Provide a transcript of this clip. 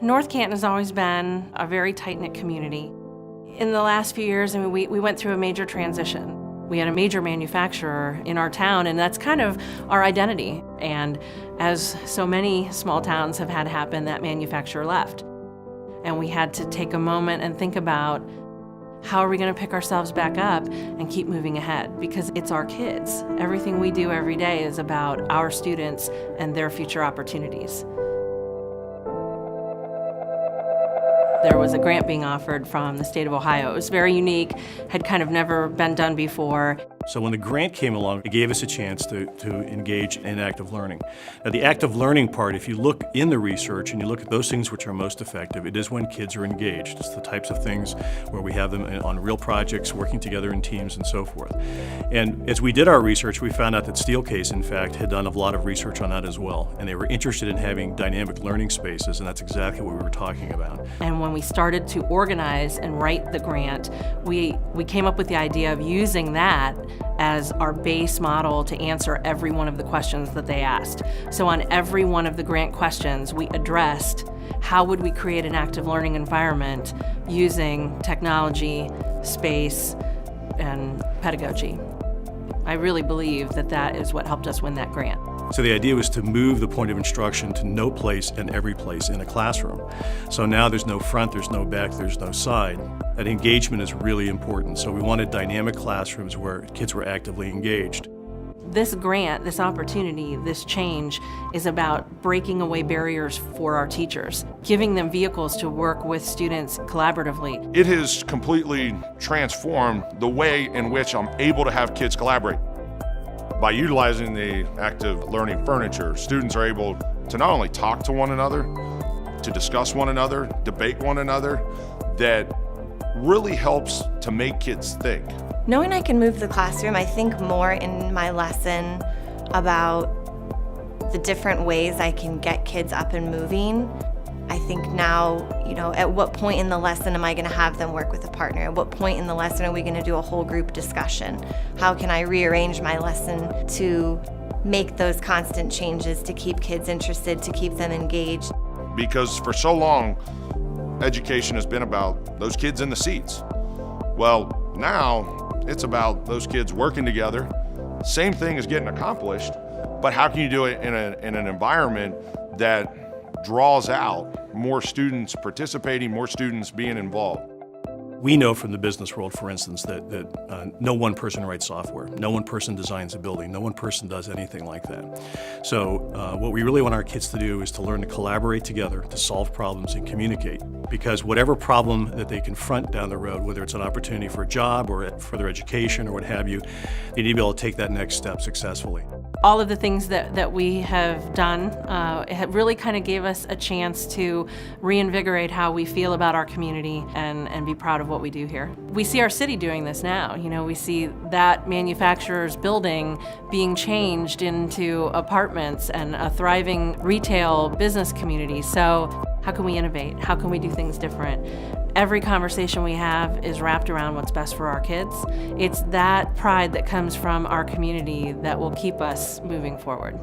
North Canton has always been a very tight-knit community. In the last few years, we went through a major transition. We had a major manufacturer in our town, and that's kind of our identity. And as so many small towns have had happen, that manufacturer left. And we had to take a moment and think about how are we going to pick ourselves back up and keep moving ahead, because it's our kids. Everything we do every day is about our students and their future opportunities. There was a grant being offered from the state of Ohio. It was very unique, had kind of never been done before. So when the grant came along, it gave us a chance to engage in active learning. Now the active learning part, if you look in the research and you look at those things which are most effective, it is when kids are engaged. It's the types of things where we have them on real projects, working together in teams and so forth. And as we did our research, we found out that Steelcase, in fact, had done a lot of research on that as well. And they were interested in having dynamic learning spaces, and that's exactly what we were talking about. And when we started to organize and write the grant, we came up with the idea of using that as our base model to answer every one of the questions that they asked. So on every one of the grant questions, we addressed how would we create an active learning environment using technology, space, and pedagogy. I really believe that that is what helped us win that grant. So the idea was to move the point of instruction to no place and every place in a classroom. So now there's no front, there's no back, there's no side. That engagement is really important. So we wanted dynamic classrooms where kids were actively engaged. This grant, this opportunity, this change is about breaking away barriers for our teachers, giving them vehicles to work with students collaboratively. It has completely transformed the way in which I'm able to have kids collaborate. By utilizing the active learning furniture, students are able to not only talk to one another, to discuss one another, debate one another, that really helps to make kids think. Knowing I can move the classroom, I think more in my lesson about the different ways I can get kids up and moving. I think now, at what point in the lesson am I going to have them work with a partner? At what point in the lesson are we going to do a whole group discussion? How can I rearrange my lesson to make those constant changes to keep kids interested, to keep them engaged? Because for so long, education has been about those kids in the seats. Well, now it's about those kids working together. Same thing is getting accomplished, but how can you do it in an environment that draws out more students participating, more students being involved? We know from the business world, for instance, that no one person writes software, no one person designs a building, no one person does anything like that. So what we really want our kids to do is to learn to collaborate together, to solve problems and communicate. Because whatever problem that they confront down the road, whether it's an opportunity for a job or for their education or what have you, they need to be able to take that next step successfully. All of the things that we have done it really kind of gave us a chance to reinvigorate how we feel about our community and be proud of what we do here. We see our city doing this now. We see that manufacturer's building being changed into apartments and a thriving retail business community. So how can we innovate? How can we do things different? Every conversation we have is wrapped around what's best for our kids. It's that pride that comes from our community that will keep us moving forward.